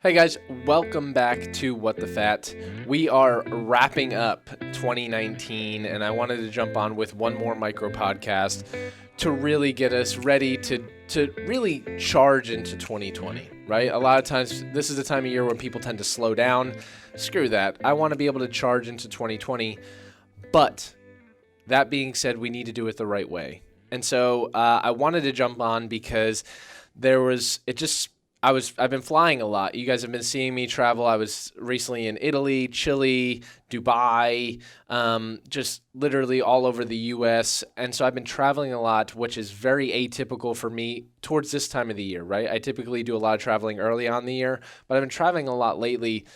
Hey guys, welcome back to What the Fat. We are wrapping up 2019, and I wanted to jump on with one more micro podcast to really get us ready to really charge into 2020, right? A lot of times, this is the time of year when people tend to slow down. Screw that. I want to be able to charge into 2020, but that being said, we need to do it the right way. And so I wanted to jump on because I've been flying a lot. You guys have been seeing me travel. I was recently in Italy, Chile, Dubai, just literally all over the U.S. And so I've been traveling a lot, which is very atypical for me towards this time of the year, right? I typically do a lot of traveling early on in the year, but I've been traveling a lot lately.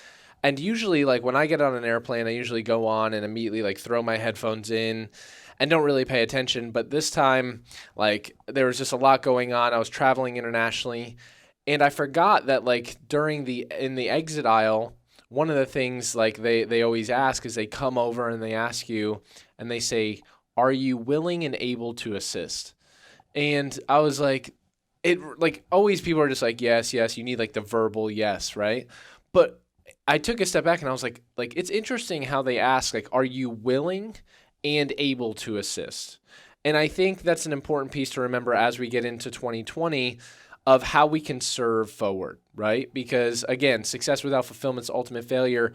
And usually, like when I get on an airplane, I usually go on and immediately like throw my headphones in and don't really pay attention. But this time, like there was just a lot going on. I was traveling internationally. And I forgot that like in the exit aisle, one of the things like they always ask is they come over and they ask you and they say, "Are you willing and able to assist?" And I was like, always people are just like, yes, yes, you need like the verbal yes, right? But I took a step back and I was like it's interesting how they ask like, "Are you willing and able to assist?" And I think that's an important piece to remember as we get into 2020 of how we can serve forward, right? Because again, success without fulfillment is ultimate failure.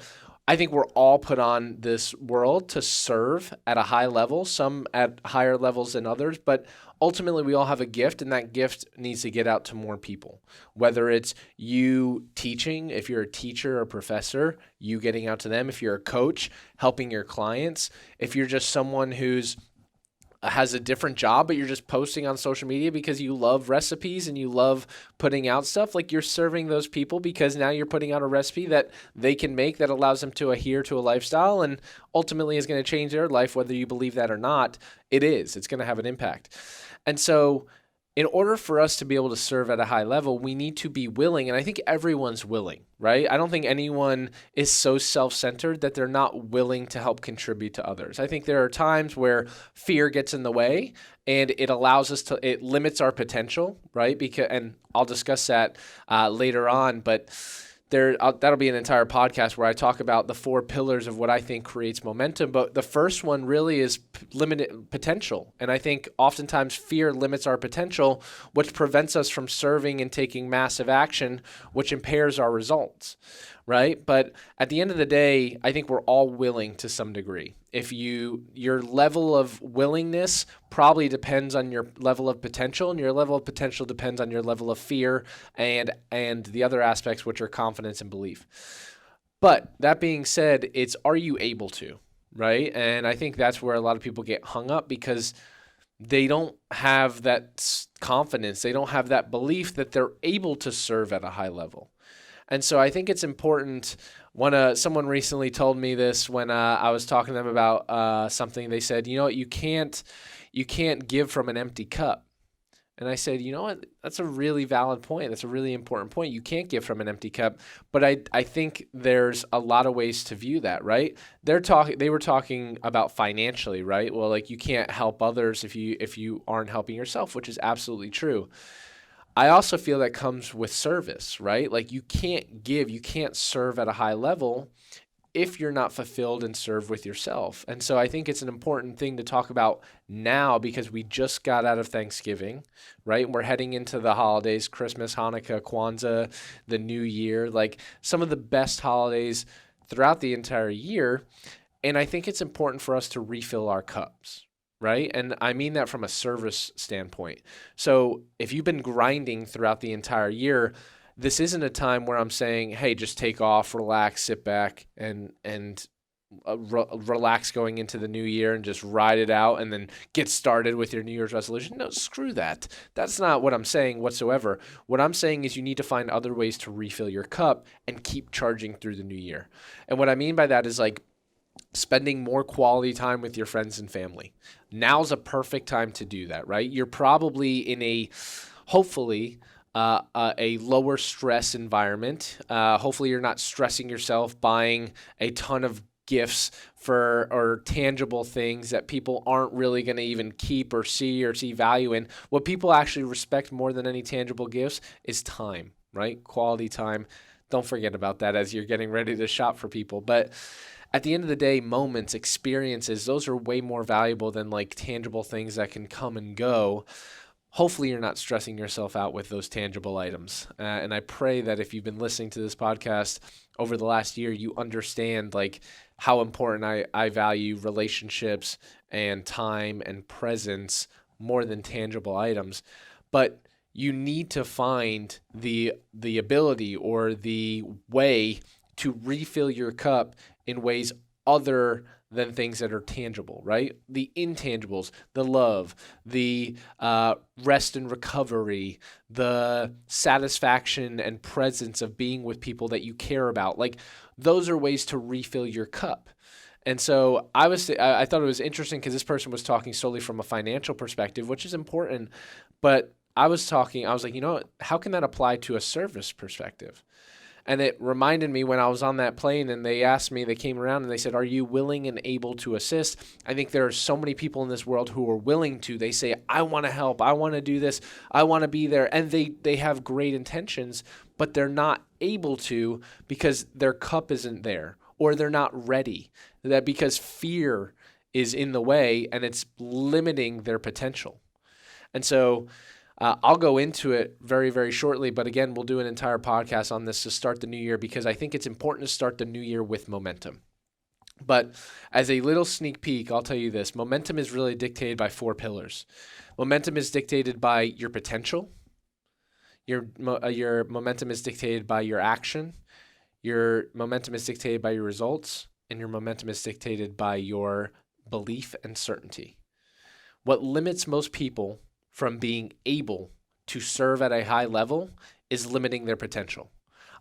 I think we're all put on this world to serve at a high level, some at higher levels than others, but ultimately we all have a gift and that gift needs to get out to more people. Whether it's you teaching, if you're a teacher or professor, you getting out to them. If you're a coach, helping your clients. If you're just someone who's has a different job, but you're just posting on social media because you love recipes and you love putting out stuff, like you're serving those people because now you're putting out a recipe that they can make that allows them to adhere to a lifestyle and ultimately is going to change their life, whether you believe that or not. It's going to have an impact. And so in order for us to be able to serve at a high level, we need to be willing. And I think everyone's willing, right? I don't think anyone is so self-centered that they're not willing to help contribute to others. I think there are times where fear gets in the way and it limits our potential, right? And I'll discuss that later on, but that'll be an entire podcast where I talk about the 4 pillars of what I think creates momentum. But the first one really is limited potential. And I think oftentimes fear limits our potential, which prevents us from serving and taking massive action, which impairs our results, right? But at the end of the day, I think we're all willing to some degree. If your level of willingness probably depends on your level of potential, and your level of potential depends on your level of fear and the other aspects, which are confidence and belief. But that being said, it's are you able to, right? And I think that's where a lot of people get hung up because they don't have that confidence. They don't have that belief that they're able to serve at a high level. And so I think it's important. Someone recently told me this when I was talking to them about something. They said, you know what, you can't give from an empty cup. And I said, you know what, that's a really valid point. That's a really important point. You can't give from an empty cup. But I think there's a lot of ways to view that, right? They were talking about financially, right? Well, like you can't help others if you aren't helping yourself, which is absolutely true. I also feel that comes with service, right? Like you can't serve at a high level if you're not fulfilled and served with yourself. And so I think it's an important thing to talk about now because we just got out of Thanksgiving, right? We're heading into the holidays, Christmas, Hanukkah, Kwanzaa, the New Year, like some of the best holidays throughout the entire year. And I think it's important for us to refill our cups, right? And I mean that from a service standpoint. So if you've been grinding throughout the entire year, this isn't a time where I'm saying, hey, just take off, relax, sit back, and relax going into the new year and just ride it out and then get started with your New Year's resolution. No, screw that. That's not what I'm saying whatsoever. What I'm saying is you need to find other ways to refill your cup and keep charging through the new year. And what I mean by that is like spending more quality time with your friends and family. Now's a perfect time to do that, right? You're probably in hopefully, a lower stress environment. Hopefully you're not stressing yourself buying a ton of gifts or tangible things that people aren't really going to even keep or see value in. What people actually respect more than any tangible gifts is time, right? Quality time. don't forget about that as you're getting ready to shop for people. But at the end of the day, moments, experiences, those are way more valuable than like tangible things that can come and go. Hopefully you're not stressing yourself out with those tangible items. And I pray that if you've been listening to this podcast over the last year, you understand like how important I value relationships and time and presence more than tangible items. But you need to find the ability or the way to refill your cup in ways other than things that are tangible, right? The intangibles, the love, the rest and recovery, the satisfaction and presence of being with people that you care about. Like those are ways to refill your cup. And so I thought it was interesting because this person was talking solely from a financial perspective, which is important. But I was like, how can that apply to a service perspective? And it reminded me when I was on that plane and they came around and they said, are you willing and able to assist? I think there are so many people in this world who are willing to. They say, I want to help. I want to do this. I want to be there. And they have great intentions, but they're not able to because their cup isn't there or they're not ready. That because fear is in the way and it's limiting their potential. And so I'll go into it very, very shortly, but again, we'll do an entire podcast on this to start the new year because I think it's important to start the new year with momentum. But as a little sneak peek, I'll tell you this. Momentum is really dictated by 4 pillars. Momentum is dictated by your potential. Your momentum is dictated by your action. Your momentum is dictated by your results. And your momentum is dictated by your belief and certainty. What limits most people from being able to serve at a high level is limiting their potential.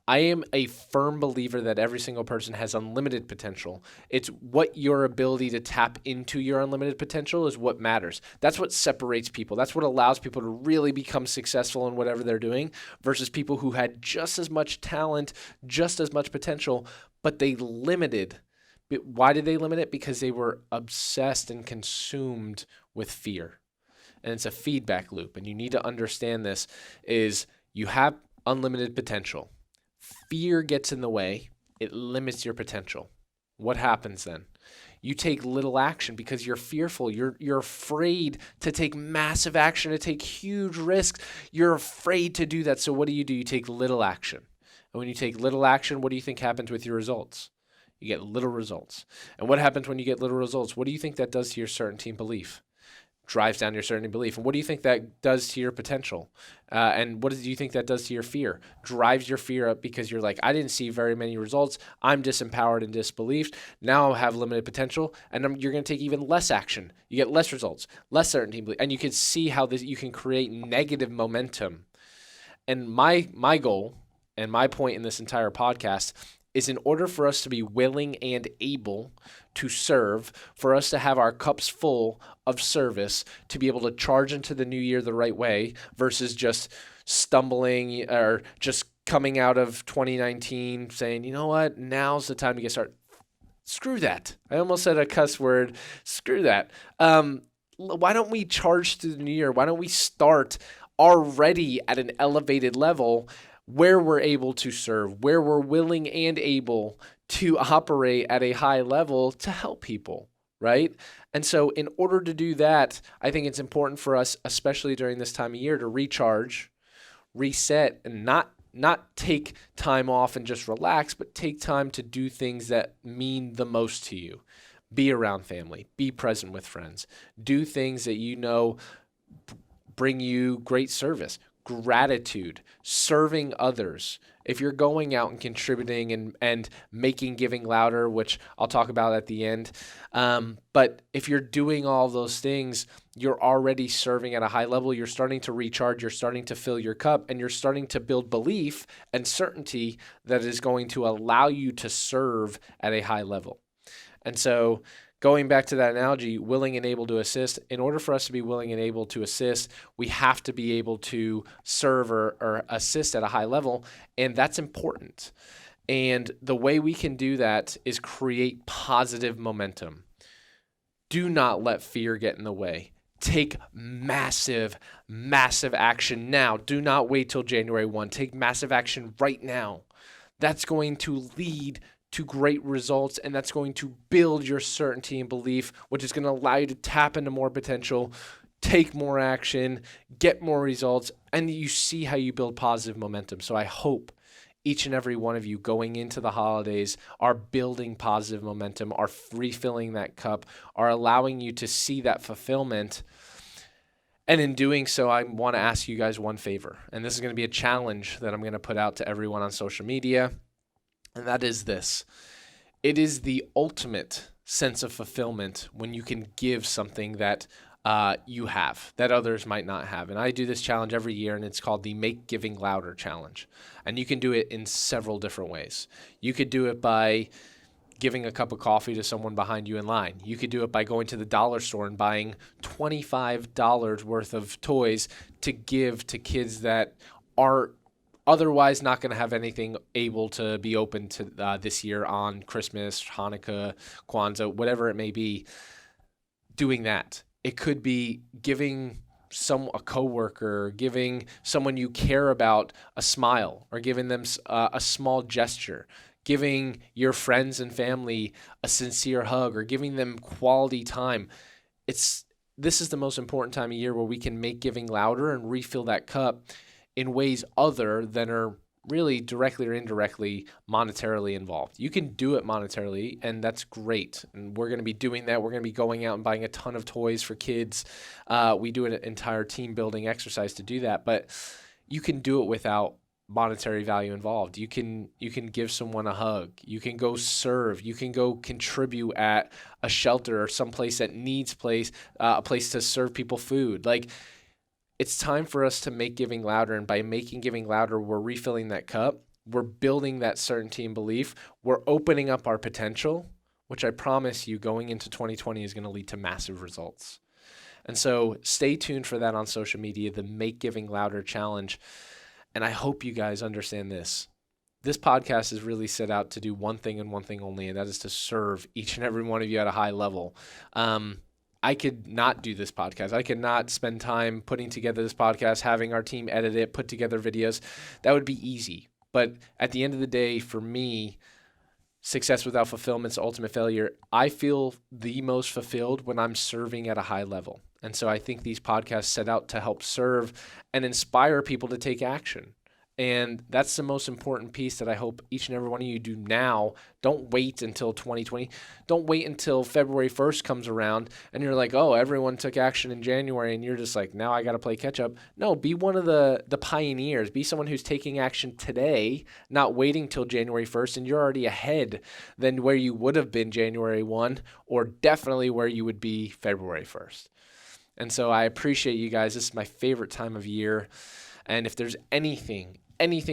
I am a firm believer that every single person has unlimited potential. It's what your ability to tap into your unlimited potential is what matters. That's what separates people. That's what allows people to really become successful in whatever they're doing versus people who had just as much talent, just as much potential, but they limited. Why did they limit it? Because they were obsessed and consumed with fear. And it's a feedback loop. And you need to understand this is you have unlimited potential. Fear gets in the way. It limits your potential. What happens then? You take little action because you're fearful. You're afraid to take massive action, to take huge risks. You're afraid to do that. So what do? You take little action. And when you take little action, what do you think happens with your results? You get little results. And what happens when you get little results? What do you think that does to your certainty and belief? Drives down your certainty and belief. And what do you think that does to your potential? And what do you think that does to your fear? Drives your fear up because you're like, I didn't see very many results. I'm disempowered and disbelieved. Now I have limited potential, and you're going to take even less action. You get less results, less certainty and belief. And you can see how you can create negative momentum. And my goal and my point in this entire podcast is in order for us to be willing and able to serve, for us to have our cups full of service, to be able to charge into the new year the right way versus just stumbling or just coming out of 2019 saying, you know what, now's the time to get started. Screw that. I almost said a cuss word. Screw that. Why don't we charge through the new year? Why don't we start already at an elevated level where we're able to serve, where we're willing and able to operate at a high level to help people, right? And so in order to do that, I think it's important for us, especially during this time of year, to recharge, reset, and not take time off and just relax, but take time to do things that mean the most to you. Be around family, be present with friends, do things that you know bring you great service. Gratitude, serving others. If you're going out and contributing and making giving louder, which I'll talk about at the end, but if you're doing all those things, you're already serving at a high level. You're starting to recharge. You're starting to fill your cup, and you're starting to build belief and certainty that is going to allow you to serve at a high level. And so going back to that analogy, willing and able to assist, in order for us to be willing and able to assist, we have to be able to serve or assist at a high level, and that's important. And the way we can do that is create positive momentum. Do not let fear get in the way. Take massive, massive action now. Do not wait till January 1. Take massive action right now. that's going to lead to great results, and that's going to build your certainty and belief, which is going to allow you to tap into more potential, take more action, get more results, and you see how you build positive momentum. So I hope each and every one of you going into the holidays are building positive momentum, are refilling that cup, are allowing you to see that fulfillment. And in doing so, I want to ask you guys one favor, and this is going to be a challenge that I'm going to put out to everyone on social media, and that is this. It is the ultimate sense of fulfillment when you can give something that you have that others might not have. And I do this challenge every year, and it's called the Make Giving Louder Challenge. And you can do it in several different ways. You could do it by giving a cup of coffee to someone behind you in line. You could do it by going to the dollar store and buying $25 worth of toys to give to kids that are otherwise not going to have anything able to be open to this year on Christmas, Hanukkah, Kwanzaa, whatever it may be. Doing that. It could be giving a coworker, giving someone you care about a smile, or giving them a small gesture, giving your friends and family a sincere hug, or giving them quality time. This is the most important time of year where we can make giving louder and refill that cup in ways other than are really directly or indirectly monetarily involved. You can do it monetarily, and that's great. And we're going to be doing that. We're going to be going out and buying a ton of toys for kids. We do an entire team building exercise to do that, but you can do it without monetary value involved. You can give someone a hug. You can go serve. You can go contribute at a shelter or someplace that needs a place to serve people food. Like, it's time for us to make giving louder, and by making giving louder, we're refilling that cup. We're building that certainty and belief. We're opening up our potential, which I promise you going into 2020 is going to lead to massive results. And so stay tuned for that on social media, the Make Giving Louder Challenge. And I hope you guys understand this. This podcast is really set out to do one thing and one thing only, and that is to serve each and every one of you at a high level. I could not do this podcast. I could not spend time putting together this podcast, having our team edit it, put together videos. That would be easy. But at the end of the day, for me, success without fulfillment is ultimate failure. I feel the most fulfilled when I'm serving at a high level. And so I think these podcasts set out to help serve and inspire people to take action. And that's the most important piece that I hope each and every one of you do now. Don't wait until 2020. Don't wait until February 1st comes around and you're like, oh, everyone took action in January and you're just like, now I got to play catch up. No, be one of the pioneers. Be someone who's taking action today, not waiting till January 1st, and you're already ahead than where you would have been January 1, or definitely where you would be February 1st. And so I appreciate you guys. This is my favorite time of year. And if there's anything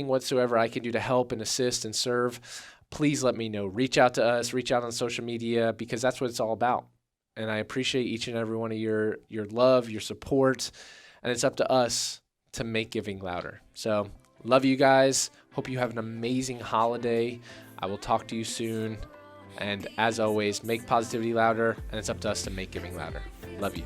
whatsoever I can do to help and assist and serve, please let me know. Reach out to us, reach out on social media, because that's what it's all about. And I appreciate each and every one of your love, your support, and it's up to us to make giving louder. So love you guys. Hope you have an amazing holiday. I will talk to you soon. And as always, make positivity louder, and it's up to us to make giving louder. Love you.